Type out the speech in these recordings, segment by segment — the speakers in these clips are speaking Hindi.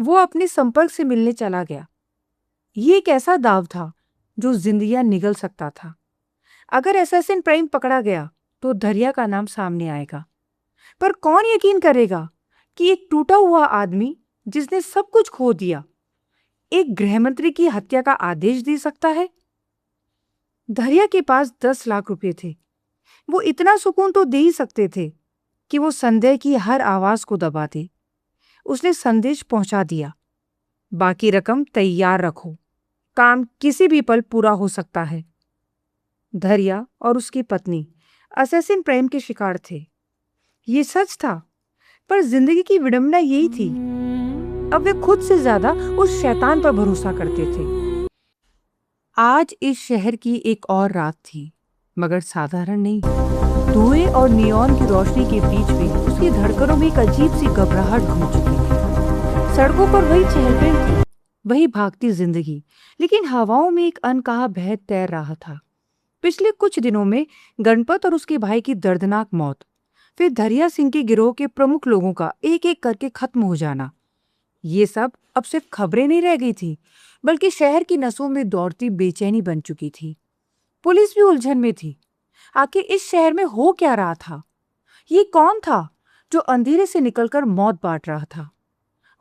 वो अपने संपर्क से मिलने चला गया। ये एक ऐसा दांव था जो जिंदगियां निगल सकता था। अगर असैसिन प्राइम पकड़ा गया तो दरिया का नाम सामने आएगा, पर कौन यकीन करेगा कि एक टूटा हुआ आदमी जिसने सब कुछ खो दिया एक गृहमंत्री की हत्या का आदेश दे सकता है? दरिया के पास 10 लाख रुपए थे। वो इतना सुकून तो दे ही सकते थे कि वो संदेह की हर आवाज को दबा दे। उसने संदेश पहुंचा दिया, बाकी रकम तैयार रखो, काम किसी भी पल पूरा हो सकता है। दरिया और उसकी पत्नी असैसिन प्राइम के शिकार थे। ये सच था, पर जिंदगी की विडंबना यही थी। अब वे खुद से ज्यादा उस शैतान पर भरोसा करते थे। आज इस शहर की एक और रात थी, मगर साधारण नहीं। धुएं और नियॉन की रोशनी के बीच भी उसकी धड़कनों में एक अजीब सी घबराहट घूम चुकी थी। सड़कों पर वही चहलपहल थी, वही भागती जिंदगी, लेकिन हवाओं में एक अनकहा भय तैर रहा था। पिछले कुछ दिनों में गणपत और उसके भाई की दर्दनाक मौत, फिर दरिया सिंह के गिरोह के प्रमुख लोगों का एक एक करके खत्म हो जाना, ये सब अब सिर्फ खबरें नहीं रह गई थी, बल्कि शहर की नसों में दौड़ती बेचैनी बन चुकी थी। पुलिस भी उलझन में थी। आखिर इस शहर में हो क्या रहा था? ये कौन था जो अंधेरे से निकलकर मौत बांट रहा था?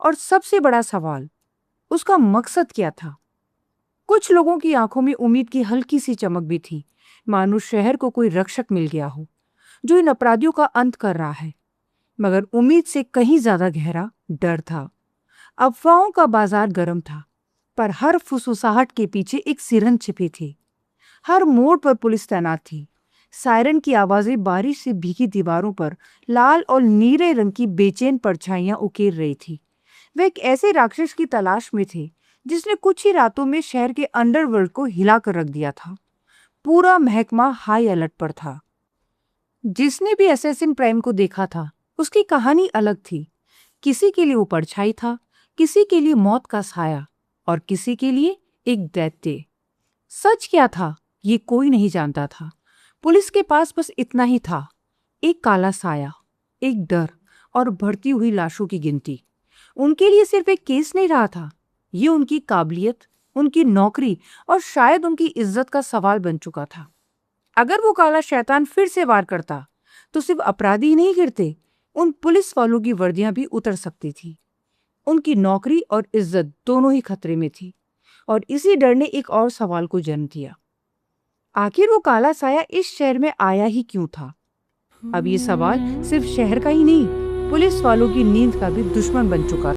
और सबसे बड़ा सवाल, उसका मकसद क्या था? कुछ लोगों की आंखों में उम्मीद की हल्की सी चमक भी थी, मानो शहर को कोई रक्षक मिल गया हो जो इन अपराधियों का अंत कर रहा है। मगर उम्मीद से कहीं ज्यादा गहरा डर था। अफवाहों का बाजार गर्म था, पर हर फुसफुसाहट के पीछे एक सिरन छिपी थी। हर मोड़ पर पुलिस तैनात थी। सायरन की आवाजें बारिश से भीगी दीवारों पर लाल और नीले रंग की बेचैन परछाइयां उकेर रही थी। वे एक ऐसे राक्षस की तलाश में थे जिसने कुछ ही रातों में शहर के अंडरवर्ल्ड को हिलाकर रख दिया था। पूरा महकमा हाई अलर्ट पर था। जिसने भी असैसिन प्राइम को देखा था, उसकी कहानी अलग थी। किसी के लिए वो परछाई था, किसी के लिए मौत का साया, और किसी के लिए एक दैत्य। सच क्या था ये कोई नहीं जानता था। पुलिस के पास बस इतना ही था, एक काला साया, एक डर और बढ़ती हुई लाशों की गिनती। उनके लिए सिर्फ एक केस नहीं रहा था, ये उनकी काबिलियत, उनकी नौकरी और शायद उनकी इज्जत का सवाल बन चुका था। अगर वो काला शैतान फिर से वार करता तो सिर्फ अपराधी ही नहीं गिरते, उन पुलिस वालों की वर्दियां भी उतर सकती थी। उनकी नौकरी और इज्जत दोनों ही खतरे में थी। और इसी डर ने एक और सवाल को जन्म दिया, आखिर वो काला साया इस शहर में आया ही क्यों था? अब ये सवाल सिर्फ शहर का ही नहीं, पुलिस वालों की नींद का भी दुश्मन बन चुका था।